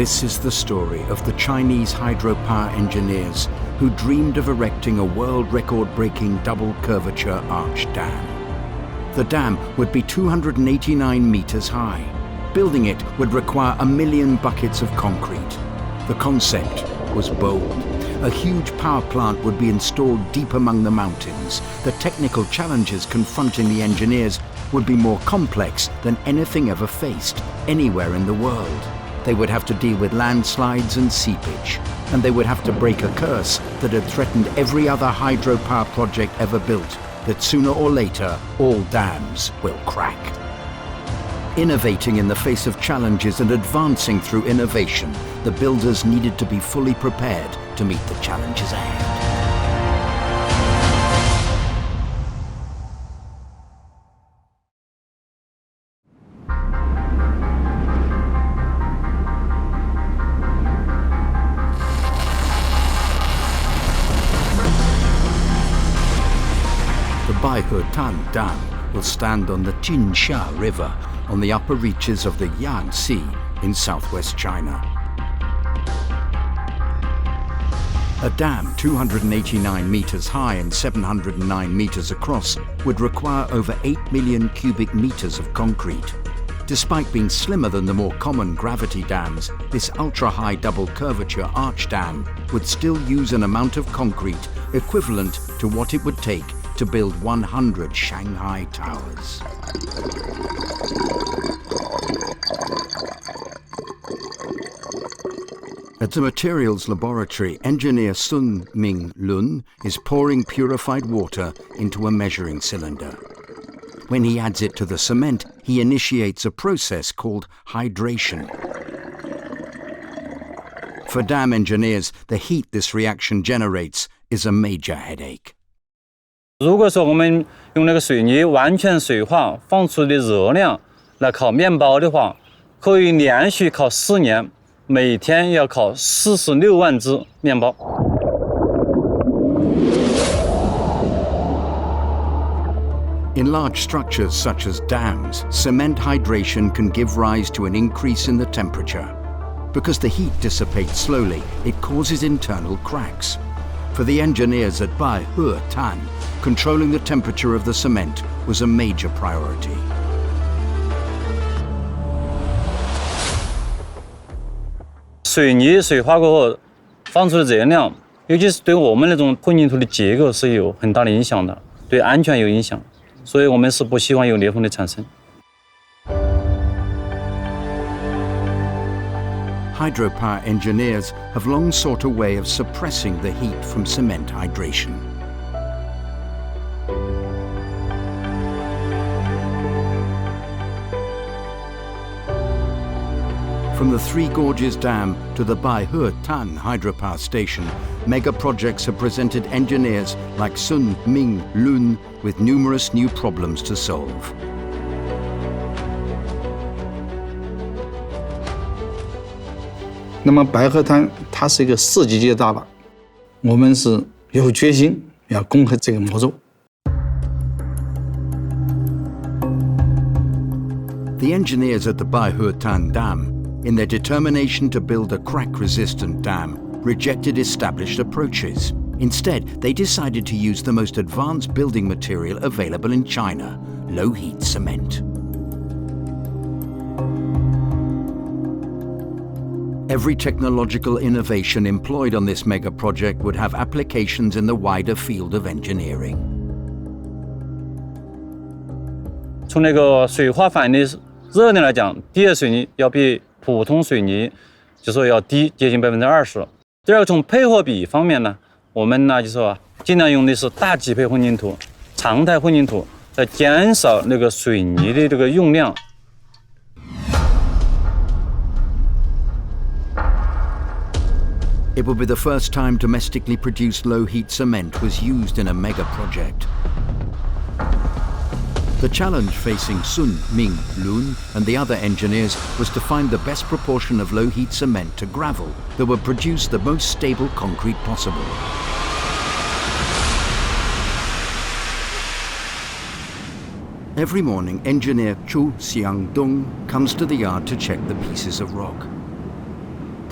This is the story of the Chinese hydropower engineers who dreamed of erecting a world record-breaking double curvature arch dam. The dam would be 289 meters high. Building it would require 1 million buckets of concrete. The concept was bold. A huge power plant would be installed deep among the mountains. The technical challenges confronting the engineers would be more complex than anything ever faced anywhere in the world. They would have to deal with landslides and seepage, and they would have to break a curse that had threatened every other hydropower project ever built, that sooner or later all dams will crack. Innovating in the face of challenges and advancing through innovation, the builders needed to be fully prepared to meet the challenges ahead. The Baihetan Dam will stand on the Jinsha River on the upper reaches of the Yangtze in southwest China. A dam 289 meters high and 709 meters across would require over 8 million cubic meters of concrete. Despite being slimmer than the more common gravity dams, this ultra-high double curvature arch dam would still use an amount of concrete equivalent to what it would take to build 100 Shanghai towers. At the materials laboratory, engineer Sun Ming Lun is pouring purified water into a measuring cylinder. When he adds it to the cement, he initiates a process called hydration. For dam engineers, the heat this reaction generates is a major headache. 如果说我们用那个水泥完全水化放出的热量来烤面包的话，可以连续烤4年，每天要烤46万只面包。In large structures such as dams, cement hydration can give rise to an increase in the temperature. Because the heat dissipates slowly, it causes internal cracks. For the engineers at Baihetan, controlling the temperature of the cement was a major priority. "水泥水化过后放出的热量，尤其是对我们那种混凝土的结构是有很大的影响的，对安全有影响，所以我们是不希望有裂缝的产生。 Hydropower engineers have long sought a way of suppressing the heat from cement hydration. From the Three Gorges Dam to the Baihetan hydropower station, mega projects have presented engineers like Sun Ming Lun with numerous new problems to solve. 那么白鹤滩它是一个世纪级的大坝，我们是有决心要攻克这个魔咒。 The engineers at the Baihetan Dam, in their determination to build a crack-resistant dam, rejected established approaches. Instead, they decided to use the most advanced building material available in China, low-heat cement. Every technological innovation employed on this mega project would have applications in the wider field of engineering. 从那个水化反应的热量来讲，低的水泥要比普通水泥就说要低，接近20%。第二个，从配合比方面呢，我们呢就说尽量用的是大级配混凝土、常态混凝土，来减少那个水泥的这个用量。 It would be the first time domestically produced low-heat cement was used in a mega project. The challenge facing Sun Ming Lun and the other engineers was to find the best proportion of low-heat cement to gravel that would produce the most stable concrete possible. Every morning, engineer Chu Xiangdong comes to the yard to check the pieces of rock.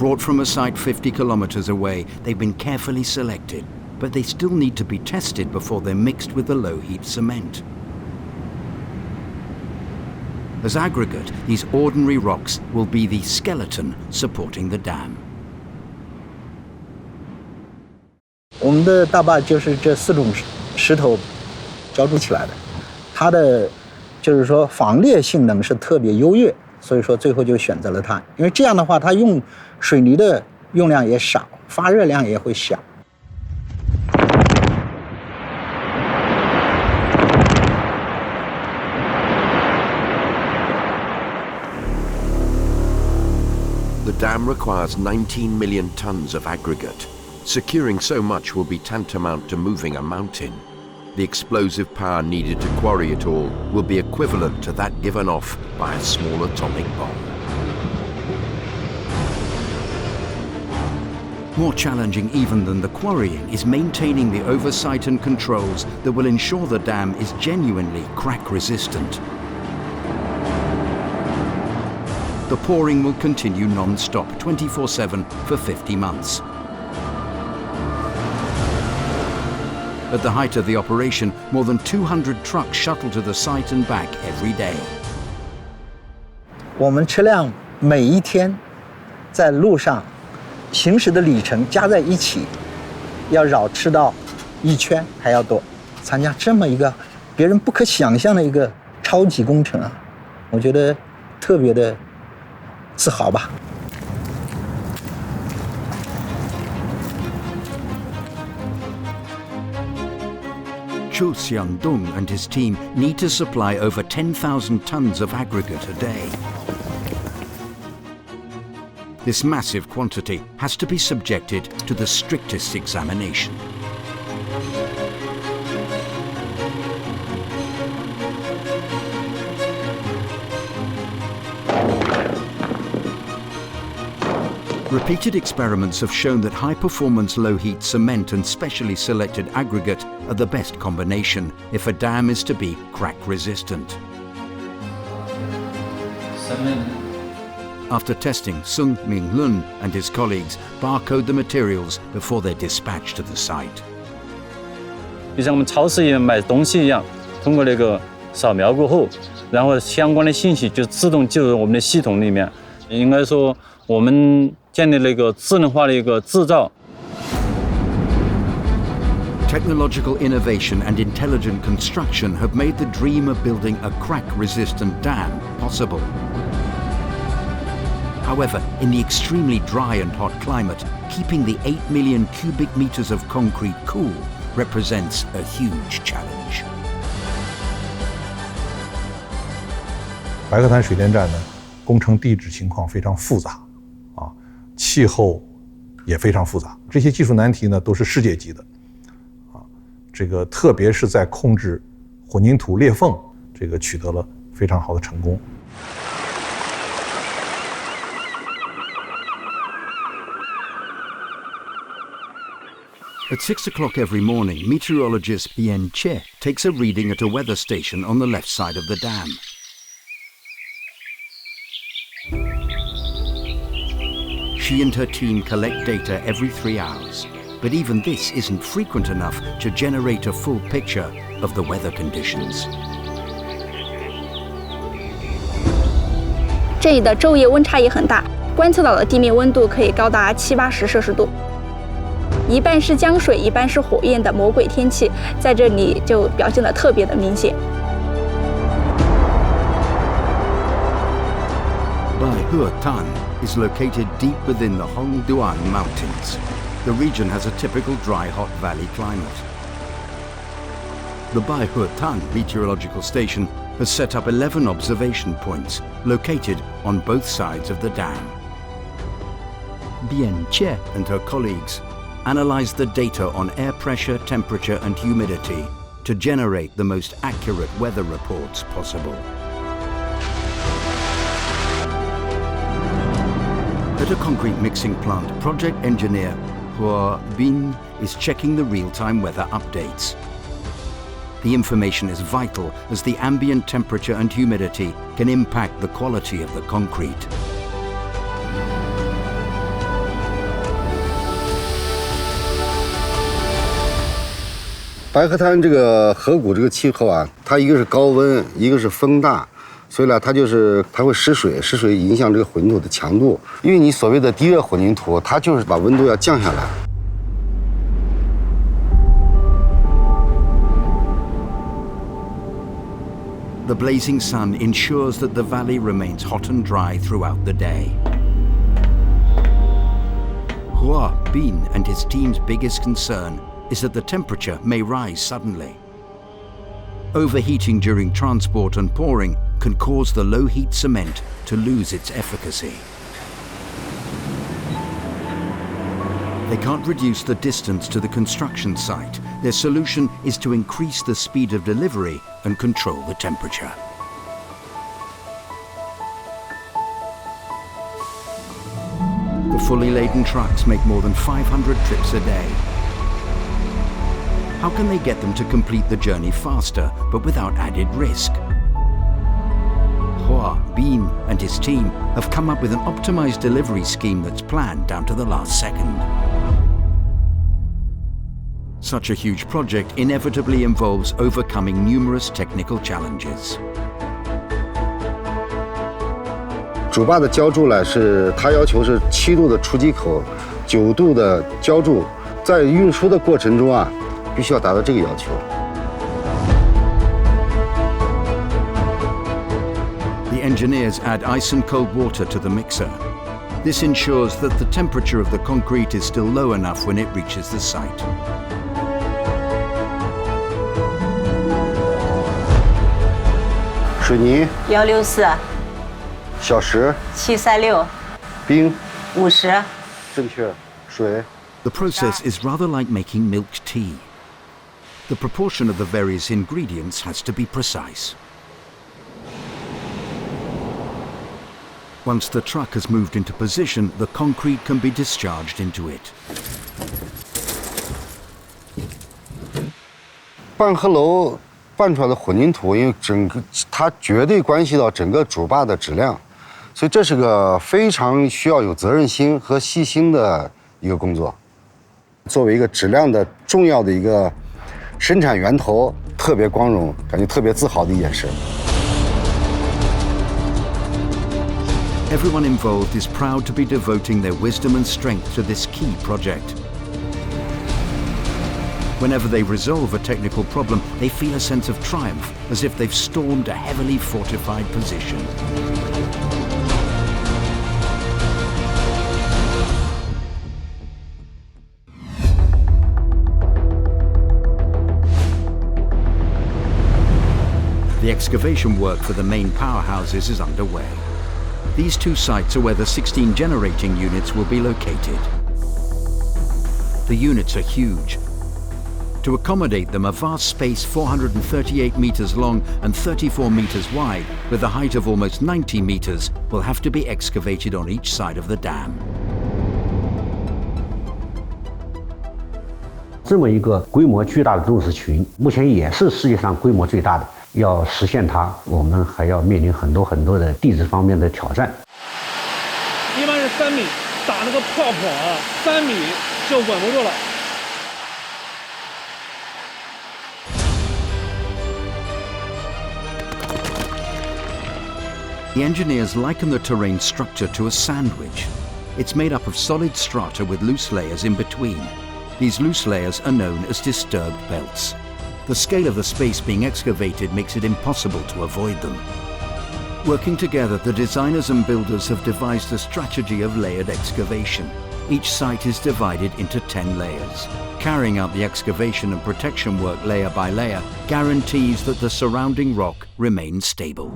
Brought from a site 50 kilometers away, they've been carefully selected, but they still need to be tested before they're mixed with the low-heat cement. As aggregate, these ordinary rocks will be the skeleton supporting the dam. 我们的大坝就是这4种石头浇筑起来的，它的就是说防裂性能是特别优越，所以说最后就选择了它。因为这样的话，它用水泥的用量也少，发热量也会小。The dam requires 19 million tons of aggregate. Securing so much will be tantamount to moving a mountain. The explosive power needed to quarry it all will be equivalent to that given off by a small atomic bomb. More challenging even than the quarrying is maintaining the oversight and controls that will ensure the dam is genuinely crack-resistant. The pouring will continue non-stop, 24/7 for 50 months. At the height of the operation, more than 200 trucks shuttle to the site and back every day. 我们车辆每一天在路上行驶的里程加在一起，要绕赤道1圈还要多。参加这么一个别人不可想象的一个超级工程啊，我觉得特别的自豪吧。Zhou Xiangdong and his team need to supply over 10,000 tons of aggregate a day. This massive quantity has to be subjected to the strictest examination. Repeated experiments have shown that high-performance low-heat cement and specially selected aggregate are the best combination if a dam is to be crack-resistant. After testing, Sung Minglun and his colleagues barcode the materials before they're dispatched to the site. 就像我们超市里面买东西一样，通过那个扫描过后，然后相关的信息就自动进入我们的系统里面。应该说，我们建立了一个智能化的一个制造。Technological innovation and intelligent construction have made the dream of building a crack-resistant dam possible. However, in the extremely dry and hot climate, keeping the 8 million cubic meters of concrete cool represents a huge challenge. 白鹤潭水电站呢，工程地质情况非常复杂，气候也非常复杂，这些技术难题呢都是世界级的，这个特别是在控制混凝土裂缝，这个取得了非常好的成功。At 6 o'clock every morning, meteorologist Bian Che takes a reading at a weather station on the left side of the dam. She and her team collect data every 3 hours, but even this isn't frequent enough to generate a full picture of the weather conditions. 这里的昼夜温差也很大，观测到的地面温度可以高达70-80摄氏度。一半是江水，一半是火焰的魔鬼天气，在这里就表现得特别的明显。Baihetan is located deep within the Hongduan Mountains. The region has a typical dry, hot valley climate. The Baihetan Meteorological Station has set up 11 observation points located on both sides of the dam. Bian Che and her colleagues analyze the data on air pressure, temperature and humidity to generate the most accurate weather reports possible. At a concrete mixing plant, project engineer Hua Bin is checking the real-time weather updates. The information is vital as the ambient temperature and humidity can impact the quality of the concrete. 白河滩这个河谷这个气候啊，它一个是高温，一个是风大，所以呢，它会失水，失水影响这个混凝土的强度。因为你所谓的低热混凝土，它就是把温度要降下来。The blazing sun ensures that the valley remains hot and dry throughout the day. Hua Bin and his team's biggest concern is that the temperature may rise suddenly. Overheating during transport and pouring can cause the low-heat cement to lose its efficacy. They can't reduce the distance to the construction site. Their solution is to increase the speed of delivery and control the temperature. The fully laden trucks make more than 500 trips a day. How can they get them to complete the journey faster, but without added risk? Hua Bin and his team have come up with an optimized delivery scheme that's planned down to the last second. Such a huge project inevitably involves overcoming numerous technical challenges. 主坝的浇筑呢，它要求是7度的出击口，9度的浇筑，在运输的过程中啊，必须要达到这个要求。The engineers add ice and cold water to the mixer. This ensures that the temperature of the concrete is still low enough when it reaches the site. 水泥164，小石736，冰50。正确，水。The process is rather like making milk tea. The proportion of the various ingredients has to be precise. Once the truck has moved into position, the concrete can be discharged into it. 半河楼拌出来的混凝土，因为它绝对关系到整个主坝的质量，所以这是个非常需要有责任心和细心的一个工作。作为一个质量的重要的一个生产源头，特别光荣，感觉特别自豪的一件事。Everyone involved is proud to be devoting their wisdom and strength to this key project. Whenever they resolve a technical problem, they feel a sense of triumph, as if they've stormed a heavily fortified position. The excavation work for the main powerhouses is underway. These two sites are where the 16 generating units will be located. The units are huge. To accommodate them, a vast space 438 meters long and 34 meters wide, with a height of almost 90 meters, will have to be excavated on each side of the dam. 这么一个规模巨大的重视群，目前也是世界上规模最大的。要实现它，我们还要面临很多的地质方面的挑战。一般是3米，打那个泡泡啊，3米就稳不住了。The engineers liken the terrain structure to a sandwich. It's made up of solid strata with loose layers in between. These loose layers are known as disturbed belts. The scale of the space being excavated makes it impossible to avoid them. Working together, the designers and builders have devised a strategy of layered excavation. Each site is divided into 10 layers. Carrying out the excavation and protection work layer by layer guarantees that the surrounding rock remains stable.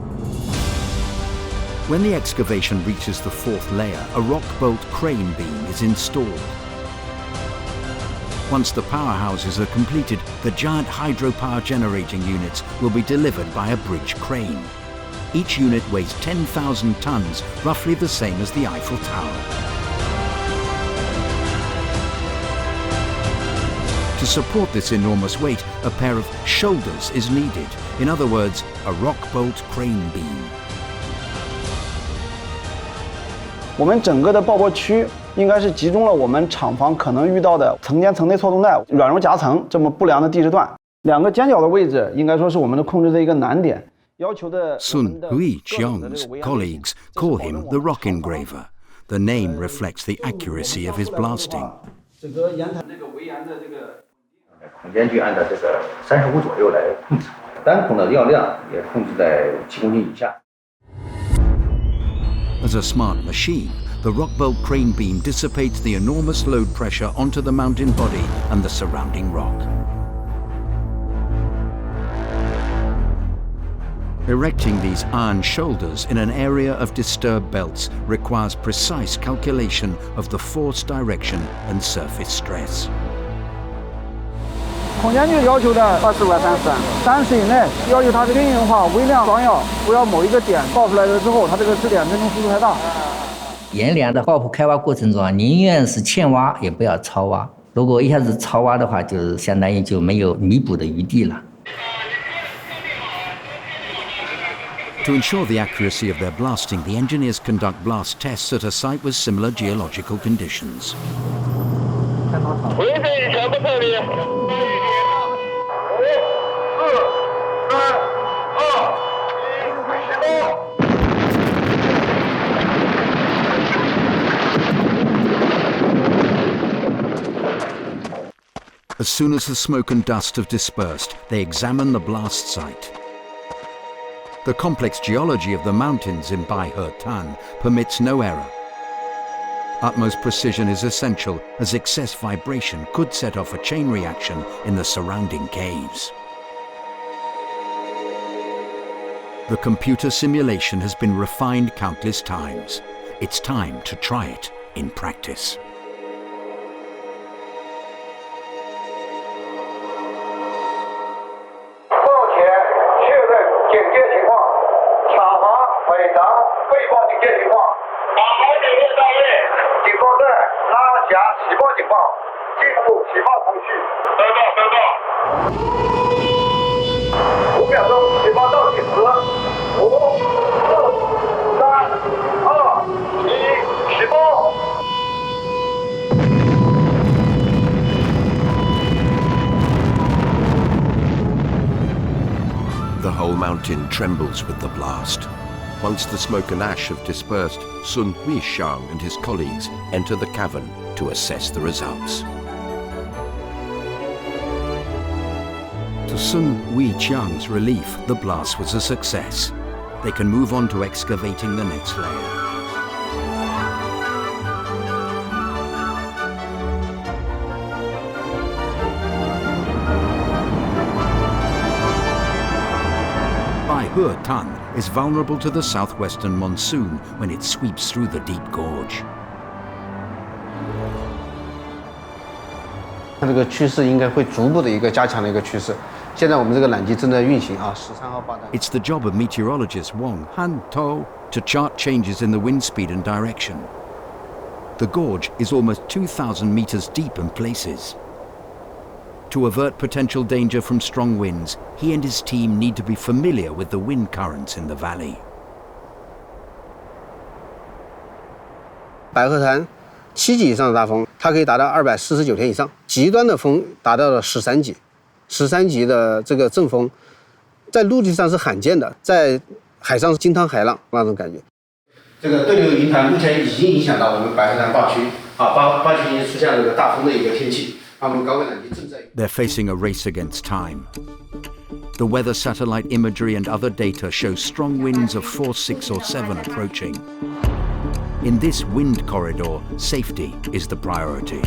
When the excavation reaches the 4th layer, a rock bolt crane beam is installed. Once the powerhouses are completed, the giant hydropower generating units will be delivered by a bridge crane. Each unit weighs 10,000 tons, roughly the same as the Eiffel Tower. To support this enormous weight, a pair of shoulders is needed. In other words, a rock bolt crane beam. 我们整个的爆破区应该是集中了我们厂房可能遇到的层间层内错动带、软柔夹层这么不良的地质段。2个尖角的位置应该说是我们的控制的一个难点。Sun Hui-chiang's colleagues call him the rock engraver. The name reflects the accuracy of his blasting. 整个岩潭这个围岩的这个孔间距按照这个35左右来控制，单孔的药量也控制在7公斤以下。As a smart machine, the rock bolt crane beam dissipates the enormous load pressure onto the mountain body and the surrounding rock. Erecting these iron shoulders in an area of disturbed belts requires precise calculation of the force direction and surface stress. 孔间距要求的25-30以内，要求它的均匀化、微量装药，不要某一个点爆出来了之后，它这个支点震动速度太大。岩梁的爆破开挖过程中啊，宁愿是欠挖也不要超挖。如果一下子超挖的话，就是相当于就没有弥补的余地了。To ensure the accuracy of their blasting, the engineers conduct blast tests at a site with similar geological conditions. As soon as the smoke and dust have dispersed, they examine the blast site. The complex geology of the mountains in Bai-He-Tan permits no error. Utmost precision is essential, as excess vibration could set off a chain reaction in the surrounding caves. The computer simulation has been refined countless times. It's time to try it in practice. 5秒钟，起爆倒计时，5、4、3、2、1，起爆！ The whole mountain trembles with the blast. Once the smoke and ash have dispersed, Sun Huishang and his colleagues enter the cavern to assess the results. To Sun Huiqiang's relief, the blast was a success. They can move on to excavating the next layer. Bai-He-Tan is vulnerable to the southwestern monsoon when it sweeps through the deep gorge. 它这个趋势应该会逐步的一个加强的一个趋势。现在我们这个缆机正在运行啊，13号爆弹。 It's the job of meteorologist Wang Han-to to chart changes in the wind speed and direction. The gorge is almost 2,000 meters deep in places. To avert potential danger from strong winds, he and his team need to be familiar with the wind currents in the valley. 白鹤潭7级以上的大风，它可以达到249天以上；极端的风达到了13级，13级的这个阵风，在陆地上是罕见的，在海上是惊涛骇浪那种感觉。这个对流云团目前已经影响到我们白鹤潭坝区啊，坝区已经出现了这个大风的一个天气。 They're facing a race against time. The weather satellite imagery and other data show strong winds of force 6 or 7 approaching. In this wind corridor, safety is the priority.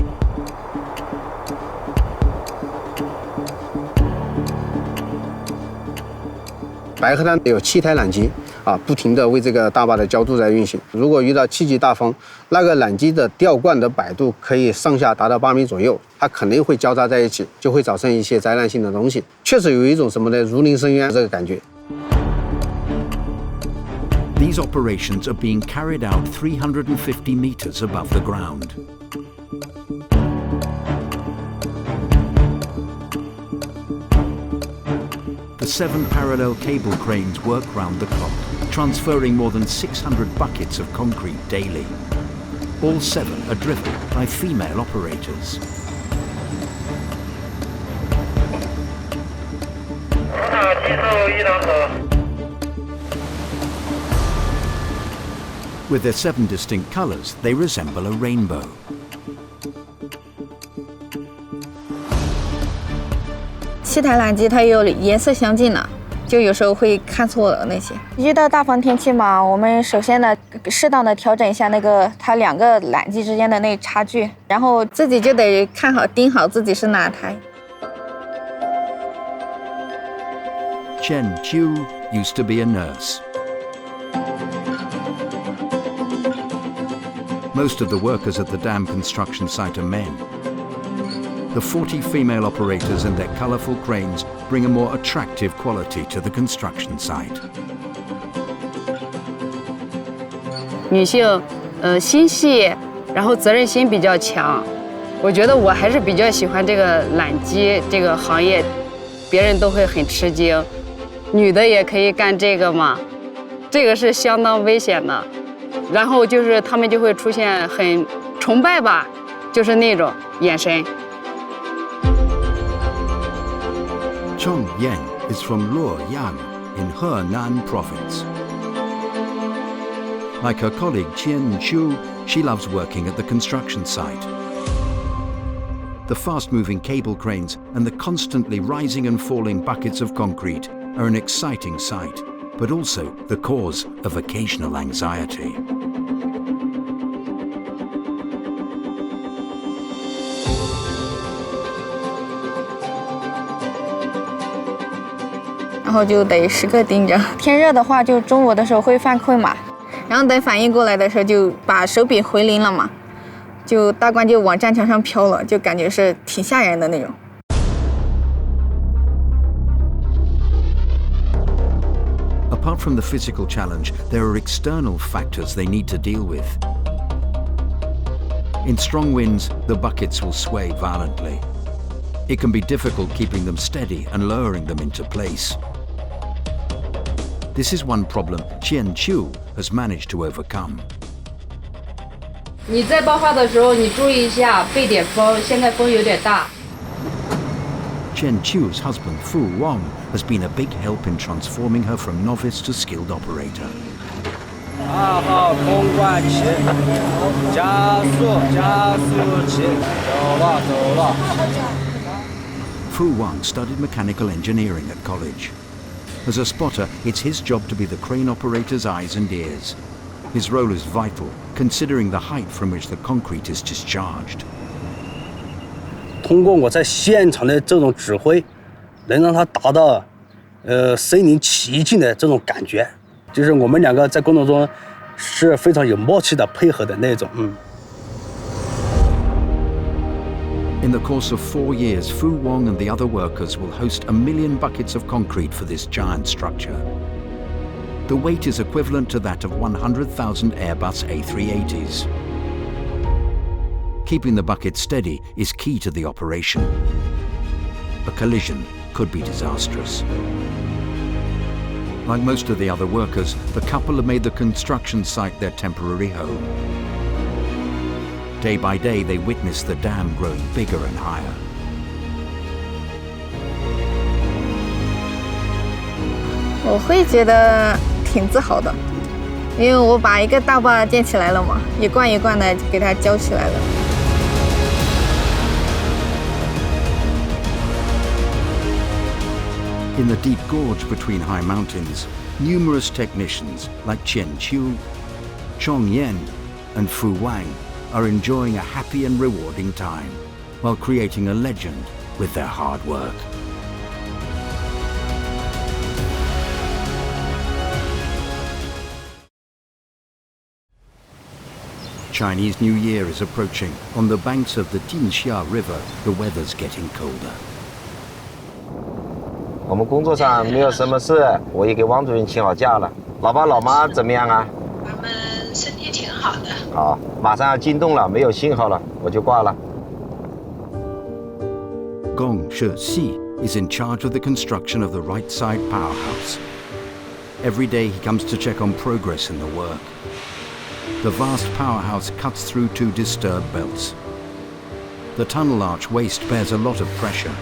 白鹤潭有7台缆机啊，不停地为这个大坝的浇筑在运行。如果遇到7级大风，那个缆机的吊冠的摆度可以上下达到8米左右，它肯定会交叉在一起，就会造成一些灾难性的东西。确实有一种什么呢？如临深渊这个感觉。 These operations are being carried out 350 meters above the ground. The 7 parallel cable cranes work round the clock, transferring more than 600 buckets of concrete daily. All 7 are driven by female operators. With their 7 distinct colors, they resemble a rainbow. 7台缆机它也有颜色相近的，就有时候会看错了那些。遇到大风天气嘛，我们首先呢，适当的调整一下那个它2个缆机之间的那差距，然后自己就得看好盯好自己是哪台。Chen Qiu used to be a nurse. Most of the workers at the dam construction site are men. The 40 female operators and their colorful cranes bring a more attractive quality to the construction site. 女性，心细，然后责任心比较强。我觉得我还是比较喜欢这个缆机这个行业，别人都会很吃惊。女的也可以干这个吗？这个是相当危险的。然后就是他们就会出现很崇拜吧，就是那种眼神。Chong Yan is from Luoyang in Henan province. Like her colleague Qian Chu, she loves working at the construction site. The fast-moving cable cranes and the constantly rising and falling buckets of concrete are an exciting sight, but also the cause of occasional anxiety. 然后就得时刻盯着。天热的话，就中午的时候会犯困嘛，然后等反应过来的时候，就把手柄回拎了嘛，就大棺就往战场上飘了，就感觉是挺吓人的那种。Apart from the physical challenge, there are external factors they need to deal with. In strong winds, the buckets will sway violently. It can be difficult keeping them steady and lowering them into place. This is one problem Qian Chu has managed to overcome. 你在爆发的时候，你注意一下背点风，现在风有点大。Chen Chu's husband Fu Wang has been a big help in transforming her from novice to skilled operator. 2号空管器，加速器，走了。Fu Wang studied mechanical engineering at college. As a spotter, it's his job to be the crane operator's eyes and ears. His role is vital, considering the height from which the concrete is discharged. 通过我在现场的这种指挥，能让他达到身临其境的这种感觉，就是我们2个在工作中是非常有默契的配合的那种。In the course of 4 years, Fu Wang and the other workers will host 1 million buckets of concrete for this giant structure. The weight is equivalent to that of 100,000 Airbus A380s. Keeping the bucket steady is key to the operation. A collision could be disastrous. Like most of the other workers, the couple have made the construction site their temporary home. Day by day, they witness the dam growing bigger and higher. 我会觉得挺自豪的，因为我把一个大坝建起来了嘛，一罐一罐的给它浇起来了。In the deep gorge between high mountains, numerous technicians like Qian Chu, Chong Yan, and Fu Wang are enjoying a happy and rewarding time while creating a legend with their hard work. Chinese New Year is approaching. On the banks of the Jinxia River, the weather's getting colder. 我们工作上没有什么事，我也给王主任请好假了。老爸老妈怎么样啊？他们身体挺好的。好，马上要进洞了，没有信号了，我就挂了。Gong Shixi is in charge of the construction of the right side powerhouse. Every day he comes to check on progress in the work. The vast powerhouse cuts through 2 disturbed belts. The tunnel arch waste bears a lot of pressure.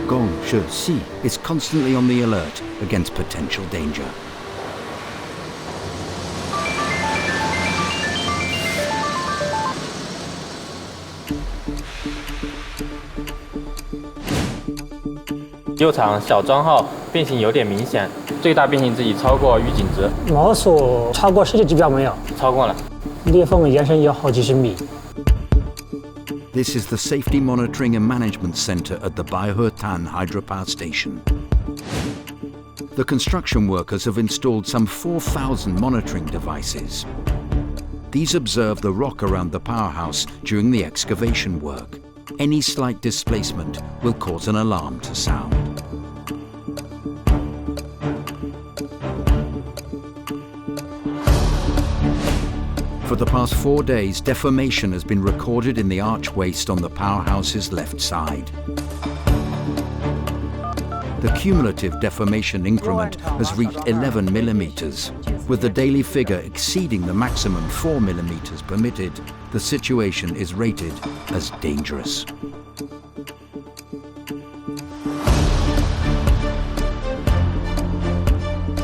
Gong Shi is constantly on the alert against potential danger.右场小庄号变形有点明显，最大变形值已超过预警值。毛索超过世界级标没有？超过了。裂缝延伸有好几十米。This is the Safety Monitoring and Management Center at the Baihetan hydropower station. The construction workers have installed some 4,000 monitoring devices. These observe the rock around the powerhouse during the excavation work. Any slight displacement will cause an alarm to sound. For the past 4 days, deformation has been recorded in the arch waist on the powerhouse's left side. The cumulative deformation increment has reached 11 millimeters. With the daily figure exceeding the maximum 4 millimeters permitted, the situation is rated as dangerous.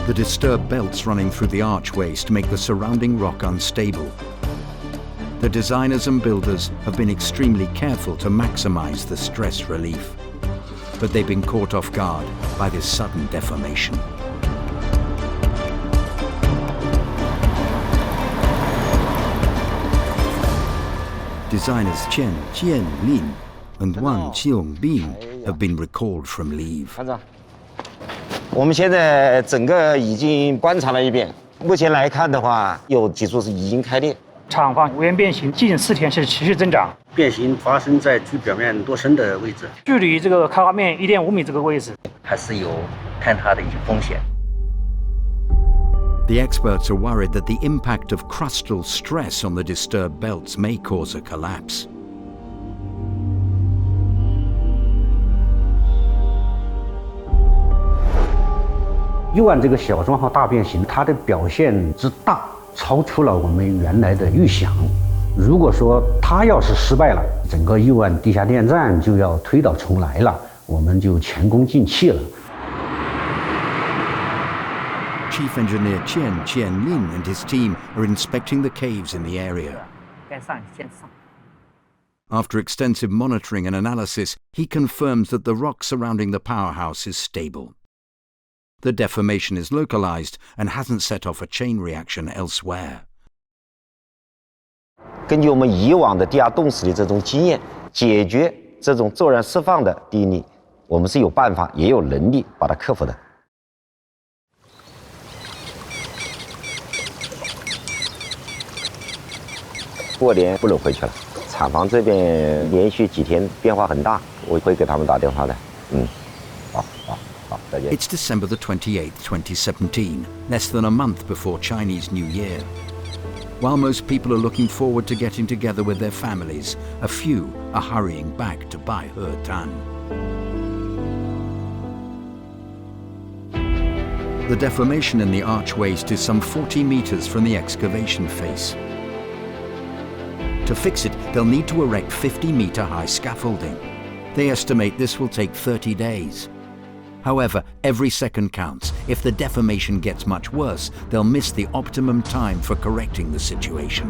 The disturbed belts running through the arch waist make the surrounding rock unstable. The designers and builders have been extremely careful to maximize the stress relief, but they've been caught off guard by this sudden deformation. Designers Chen Jianlin and Wang Qiangbin have been recalled from leave. 我们现在整个已经观察了一遍，目前来看的话，有几处是已经开裂。厂房无源变形近4天是持续增长，变形发生在距表面多深的位置？距离这个开花面1.5米这个位置，还是有坍塌的一些风险。The experts are worried that the impact of crustal stress on the disturbed belts may cause a collapse. 右岸这个小庄号大变形，它的表现之大，超出了我们原来的预想。如果说它要是失败了，整个右岸地下电站就要推倒重来了，我们就前功尽弃了。Chief Engineer Chen Jianlin and his team are inspecting the caves in the area. After extensive monitoring and analysis, he confirms that the rock surrounding the powerhouse is stable. The deformation is localized and hasn't set off a chain reaction elsewhere. 根据我们以往的地下洞史的这种经验，解决这种骤然释放的地力，我们是有办法也有能力把它克服的。过年不能回去了，厂房这边连续几天变化很大，我会给他们打电话的。好，再见。 It's December the 28th, 2017, less than a month before Chinese New Year. While most people are looking forward to getting together with their families, a few are hurrying back to Baihetan. The deformation in the arch waist is some 40 meters from the excavation face. To fix it, they'll need to erect 50-meter-high scaffolding. They estimate this will take 30 days. However, every second counts. If the deformation gets much worse, they'll miss the optimum time for correcting the situation.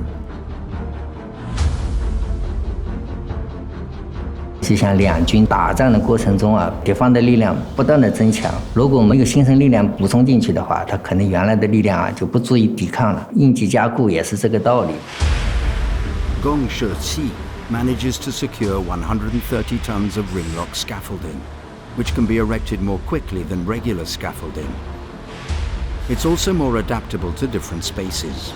就像两军打仗的过程中啊，敌方的力量不断的增强。如果没有新生力量补充进去的话，它可能原来的力量啊就不足以抵抗了。应急加固也是这个道理。 Gong Shi manages to secure 130 tons of ring rock scaffolding, which can be erected more quickly than regular scaffolding. It's also more adaptable to different spaces.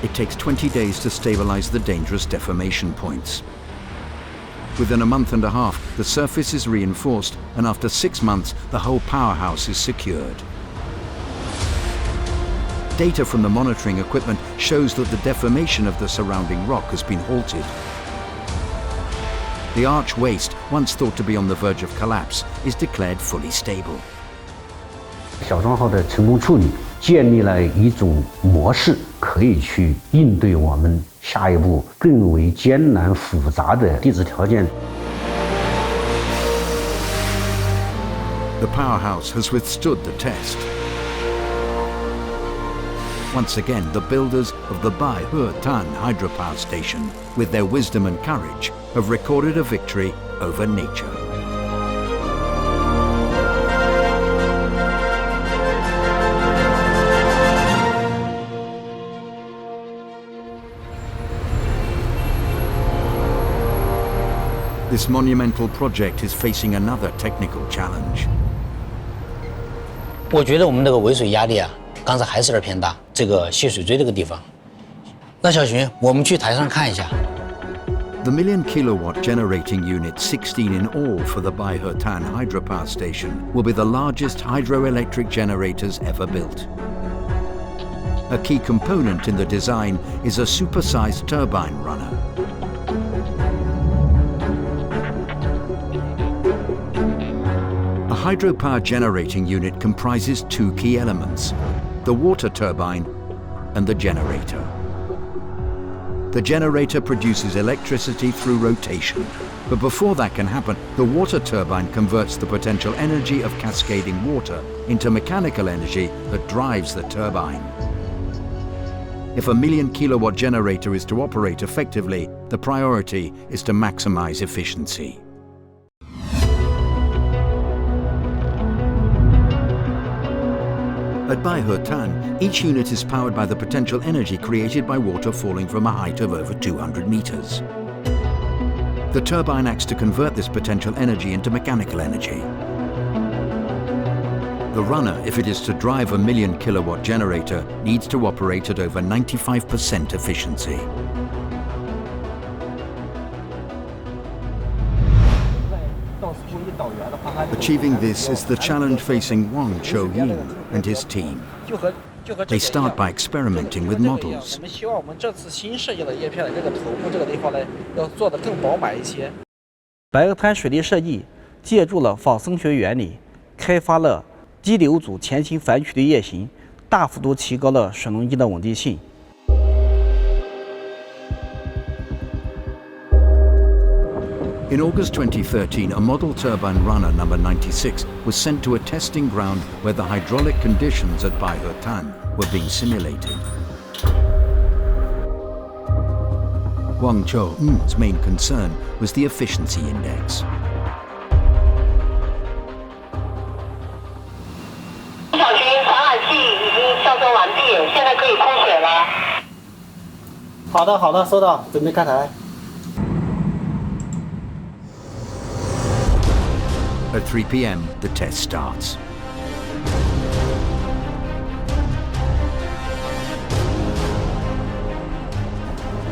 It takes 20 days to stabilize the dangerous deformation points. Within a month and a half, the surface is reinforced, and after 6 months, the whole powerhouse is secured. Data from the monitoring equipment shows that the deformation of the surrounding rock has been halted. The arch waist, once thought to be on the verge of collapse, is declared fully stable. 小庄号的成功处理，建立了一种模式，可以去应对我们下一步更为艰难复杂的地质条件。The powerhouse has withstood the test. Once again, the builders of the Baihetan hydropower station, with their wisdom and courage, have recorded a victory over nature. This monumental project is facing another technical challenge. 我觉得我们这个尾水压力啊，刚才还是有点偏大，这个泄水锥这个地方。那小徐，我们去台上看一下。 The million kilowatt generating unit, 16 in all for the Baihetan hydropower station, will be the largest hydroelectric generators ever built. A key component in the design is a supersized turbine runner. A hydropower generating unit comprises two key elements: the water turbine and the generator. The generator produces electricity through rotation. But before that can happen, the water turbine converts the potential energy of cascading water into mechanical energy that drives the turbine. If a million kilowatt generator is to operate effectively, the priority is to maximize efficiency. At Baihetan, each unit is powered by the potential energy created by water falling from a height of over 200 meters. The turbine acts to convert this potential energy into mechanical energy. The runner, if it is to drive a million kilowatt generator, needs to operate at over 95% efficiency. Achieving this is the challenge facing Wang Cho-ying and his team. They start by experimenting with models. 我们希望我们这次新设计的叶片的这个头部这个地方呢，要做得更饱满一些。白鹅滩水利设计借助了仿生学原理，开发了激流组前倾反曲率叶形，大幅度提高了水溶液的稳定性。 In August 2013, a model turbine runner number 96 was sent to a testing ground where the hydraulic conditions at Baihetan were being simulated. Wang Cho-ying's main concern was the efficiency index. 小区传感器已经校正完毕，现在可以铺水了。好的，好的，收到，准备开台。 At 3 p.m., the test starts.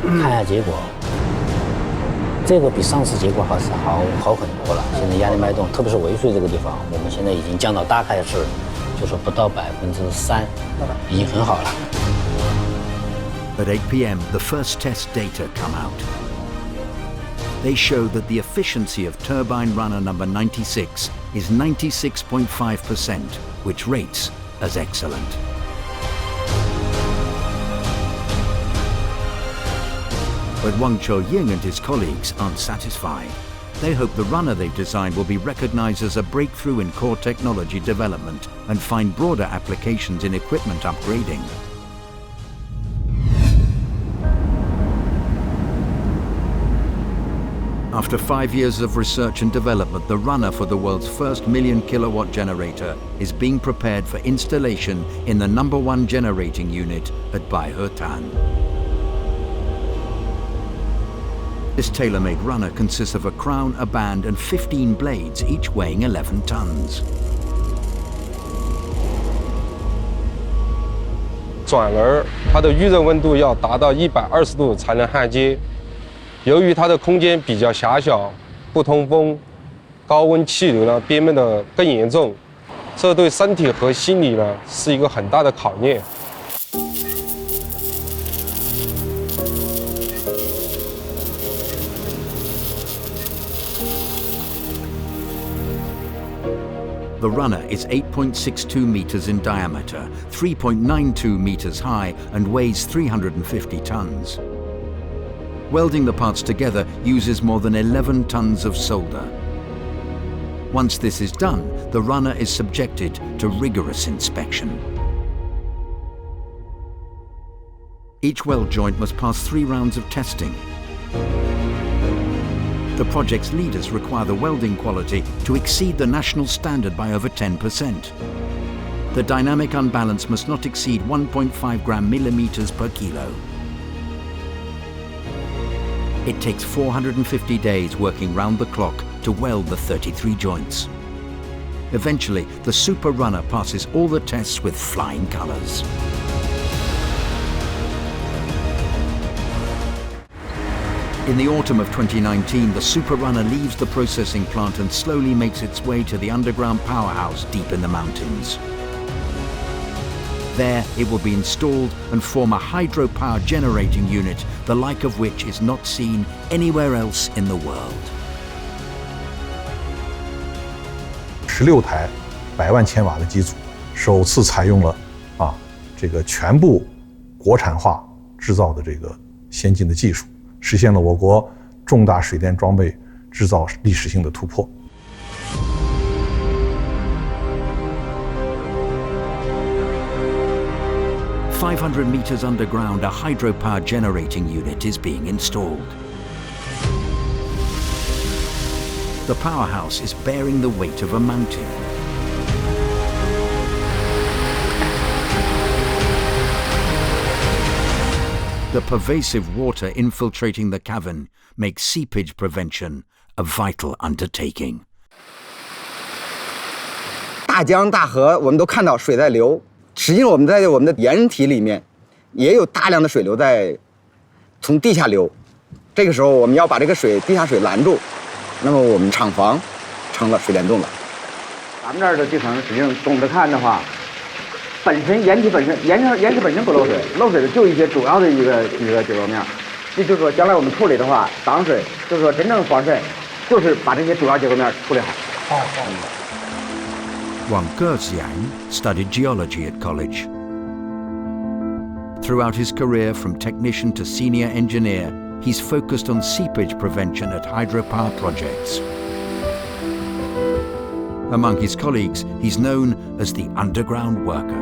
看下结果，这个比上次结果好很多了。现在压力脉动，特别是尾水这个地方，我们现在已经降到大概是，就是不到3%，已经很好了。 At 8 p.m., the first test data come out. They show that the efficiency of turbine runner number 96 is 96.5%, which rates as excellent. But Wang Cho-ying and his colleagues aren't satisfied. They hope the runner they've designed will be recognized as a breakthrough in core technology development and find broader applications in equipment upgrading. After 5 years of research and development, the runner for the world's first million kilowatt generator is being prepared for installation in the #1 generating unit at Baihetan. This tailor-made runner consists of a crown, a band, and 15 blades, each weighing 11 tons. 转轮它的预热温度要达到120度才能焊接。 由于它的空间比较狭小，不通风，高温气流呢憋闷的更严重，这对身体和心理呢是一个很大的考验。The runner is 8.62 meters in diameter, 3.92 meters high, and weighs 350 tons. Welding the parts together uses more than 11 tons of solder. Once this is done, the runner is subjected to rigorous inspection. Each weld joint must pass 3 rounds of testing. The project's leaders require the welding quality to exceed the national standard by over 10%. The dynamic unbalance must not exceed 1.5 gram millimeters per kilo. It takes 450 days working round the clock to weld the 33 joints. Eventually, the super runner passes all the tests with flying colors. In the autumn of 2019, the super runner leaves the processing plant and slowly makes its way to the underground powerhouse deep in the mountains. There, it will be installed and form a hydropower generating unit, the like of which is not seen anywhere else in the world. 16台100万千瓦的机组，首次采用了这个全部国产化制造的这个先进的技术，实现了我国重大水电装备制造历史性的突破。500 meters underground, a hydropower generating unit is being installed. The powerhouse is bearing the weight of a mountain. The pervasive water infiltrating the cavern makes seepage prevention a vital undertaking. 大江大河，我们都看到水在流。实际上，我们在我们的岩体里面，也有大量的水流在从地下流。这个时候，我们要把这个地下水拦住，那么我们厂房成了水帘洞了。咱们这儿的地层，实际上总的看的话，岩体本身不漏水，漏水的就一些主要的几个结构面。也就是说，将来我们处理的话，挡水就是说真正防渗，就是把这些主要结构面处理好。Wang Geziang studied geology at college. Throughout his career, from technician to senior engineer, he's focused on seepage prevention at hydropower projects. Among his colleagues, he's known as the underground worker.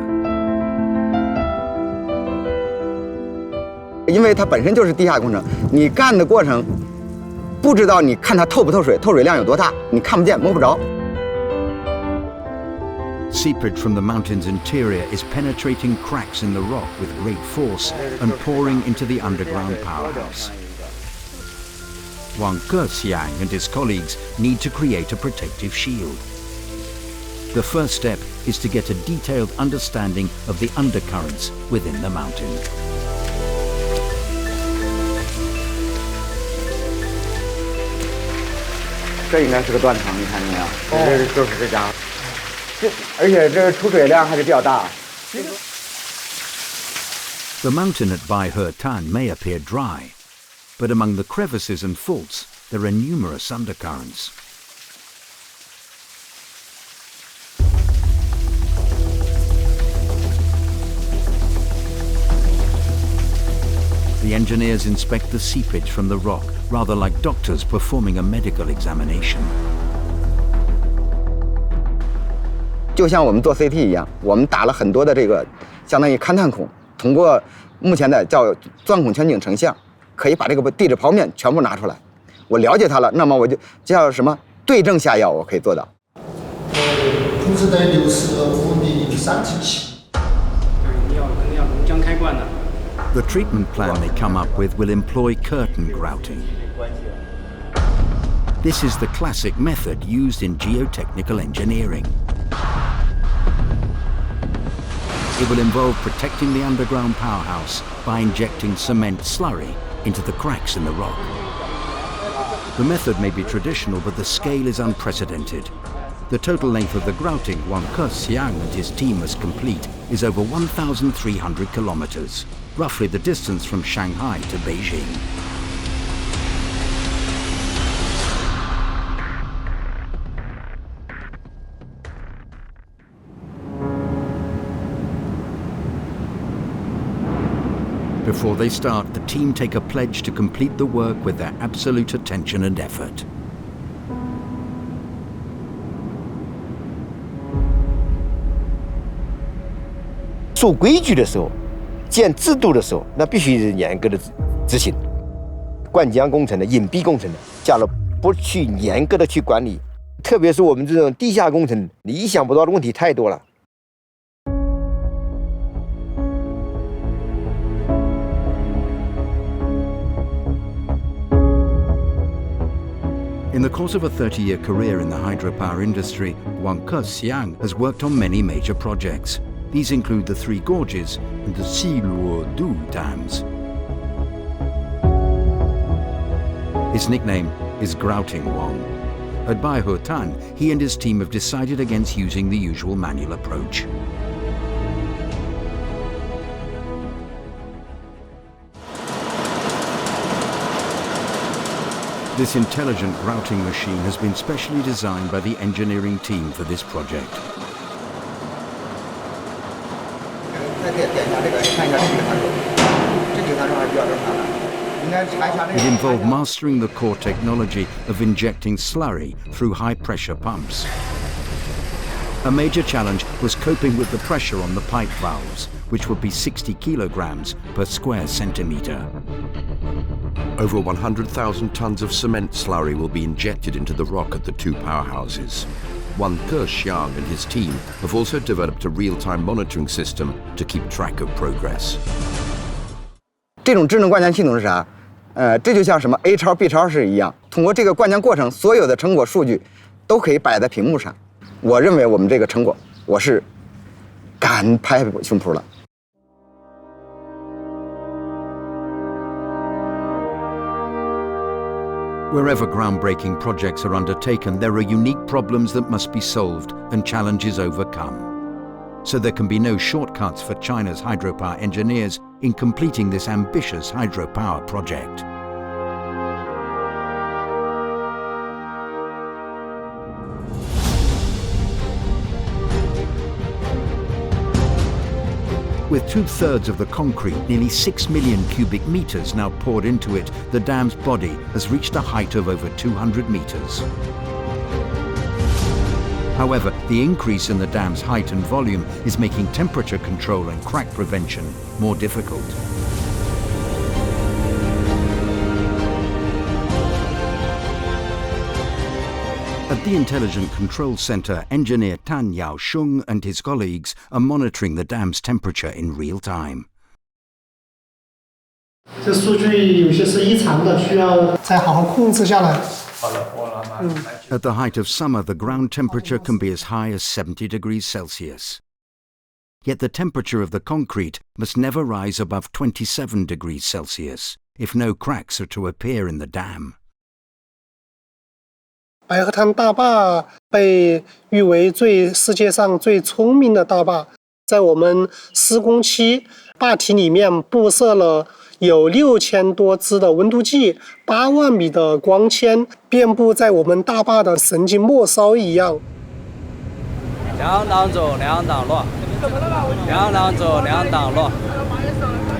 因为它本身就是地下工程，你干的过程不知道，你看它透不透水，透水量有多大，你看不见摸不着。 Seepage from the mountain's interior is penetrating cracks in the rock with great force and pouring into the underground powerhouse. Wang Geziang and his colleagues need to create a protective shield. The first step is to get a detailed understanding of the undercurrents within the mountain. 这应该是个断层，你看见没有？就是这家伙。 而且这出水量还是比较大。The mountain at Baihetan may appear dry, but among the crevices and faults, there are numerous undercurrents. The engineers inspect the seepage from the rock, rather like doctors performing a medical examination. 就像我们做 CT 一样，我们打了很多的这个相当于勘探孔，通过目前的叫钻孔全景成像，可以把这个地质剖面全部拿出来。我了解它了，那么我就叫什么对症下药，我可以做到。控制在65米3级起。要龙江开罐的。 The treatment plan they come up with will employ curtain grouting. This is the classic method used in geotechnical engineering. It will involve protecting the underground powerhouse by injecting cement slurry into the cracks in the rock. The method may be traditional, but the scale is unprecedented. The total length of the grouting Wang Geziang and his team must complete is over 1,300 kilometers, roughly the distance from Shanghai to Beijing. Before they start, the team take a pledge to complete the work with their absolute attention and effort. 守规矩的时候，建制度的时候，那必须是严格的执行。灌浆工程的、隐蔽工程的，假如不去严格的去管理，特别是我们这种地下工程，你意想不到的问题太多了。In the course of a 30-year career in the hydropower industry, Wang Kexiang has worked on many major projects. These include the Three Gorges and the Xiluodu dams. His nickname is Grouting Wang. At Baihetan, he and his team have decided against using the usual manual approach. This intelligent grouting machine has been specially designed by the engineering team for this project. It involved mastering the core technology of injecting slurry through high-pressure pumps. A major challenge was coping with the pressure on the pipe valves, which would be 60 kilograms per square centimeter. Over 100,000 tons of cement slurry will be injected into the rock at the two powerhouses. Wang Kexiang and his team have also developed a real-time monitoring system to keep track of progress. 这种智能灌浆系统是啥？这就像什么 A 超、B 超是一样，通过这个灌浆过程，所有的成果数据都可以摆在屏幕上。我认为我们这个成果，我是敢拍胸脯了。Wherever groundbreaking projects are undertaken, there are unique problems that must be solved and challenges overcome. So there can be no shortcuts for China's hydropower engineers in completing this ambitious hydropower project. With 2/3 of the concrete, nearly 6 million cubic meters now poured into it, the dam's body has reached a height of over 200 meters. However, the increase in the dam's height and volume is making temperature control and crack prevention more difficult. At the Intelligent Control Center, engineer Tan Yaosheng and his colleagues are monitoring the dam's temperature in real time. 这数据有些是异常的，需要再好好控制下来。 At the height of summer, the ground temperature can be as high as 70 degrees Celsius. Yet the temperature of the concrete must never rise above 27 degrees Celsius if no cracks are to appear in the dam. 白河滩大坝被誉为世界上最聪明的大坝，在我们施工期，坝体里面布设了有6000多支的温度计，8万米的光纤遍布在我们大坝的神经末梢一样。2档走2档落，2档走2档落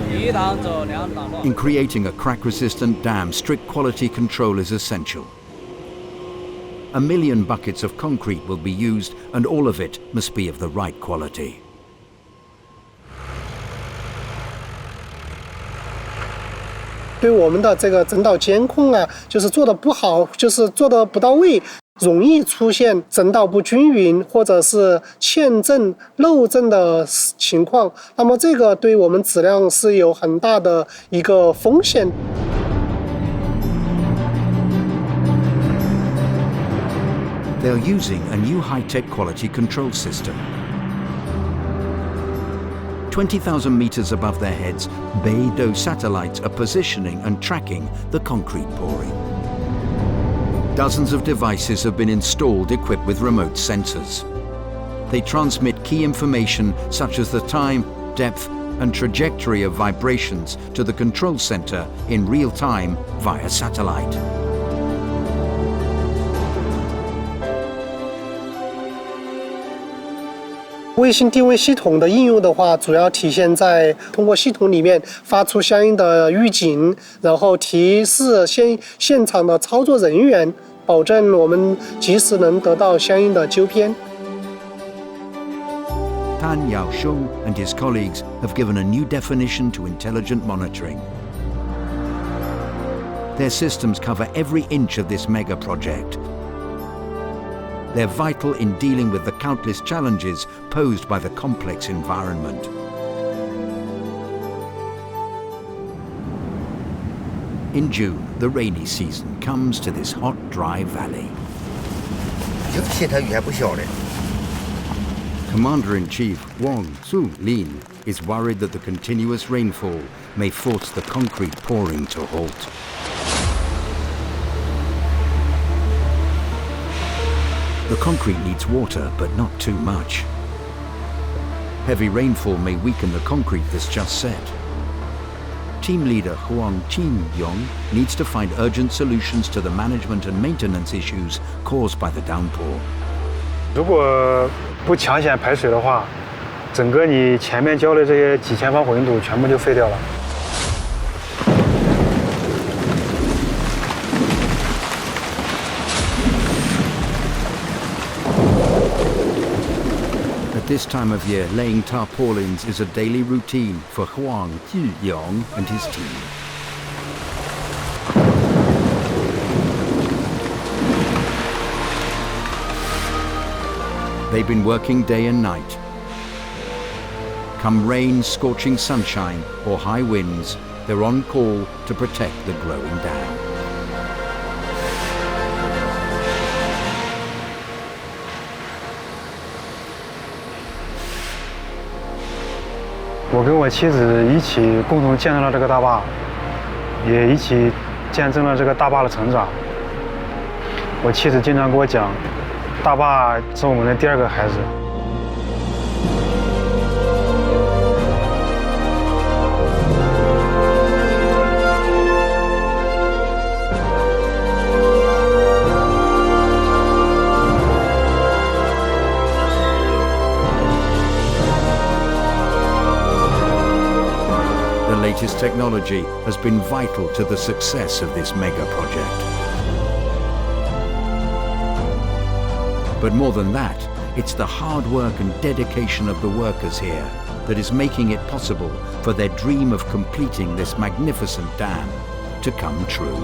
，1档走2档落。 In creating a crack-resistant dam, strict quality control is essential. 1 million buckets of concrete will be used, and all of it must be of the right quality. 对我们的这个整导监控啊，就是做的不好，就是做的不到位，容易出现整导不均匀或者是欠震、漏震的情况。那么这个对我们质量是有很大的一个风险。 They are using a new high-tech quality control system. 20,000 meters above their heads, Beidou satellites are positioning and tracking the concrete pouring. Dozens of devices have been installed equipped with remote sensors. They transmit key information such as the time, depth, and trajectory of vibrations to the control center in real time via satellite. 卫星定位系统的应用的话，主要体现在通过系统里面发出相应的预警，然后提示现场的操作人员，保证我们及时能得到相应的纠偏。Tan Yaosheng and his colleagues have given a new definition to intelligent monitoring. Their systems cover every inch of this mega project. They're vital in dealing with the countless challenges posed by the complex environment. In June, the rainy season comes to this hot, dry valley. Commander-in-Chief Wang Zulin is worried that the continuous rainfall may force the concrete pouring to halt. The concrete needs water, but not too much. Heavy rainfall may weaken the concrete that's just set. Team leader Huang Qingyong needs to find urgent solutions to the management and maintenance issues caused by the downpour. 如果不抢险排水的话，整个你前面浇的这些几千方混凝土全部就废掉了。 At this time of year, laying tarpaulins is a daily routine for Huang Qiyong and his team. They've been working day and night. Come rain, scorching sunshine, or high winds, they're on call to protect the growing dam. 我跟我妻子一起共同见证了这个大坝，也一起见证了这个大坝的成长。我妻子经常跟我讲，大坝是我们的第二个孩子。 The latest technology has been vital to the success of this mega project. But more than that, it's the hard work and dedication of the workers here that is making it possible for their dream of completing this magnificent dam to come true.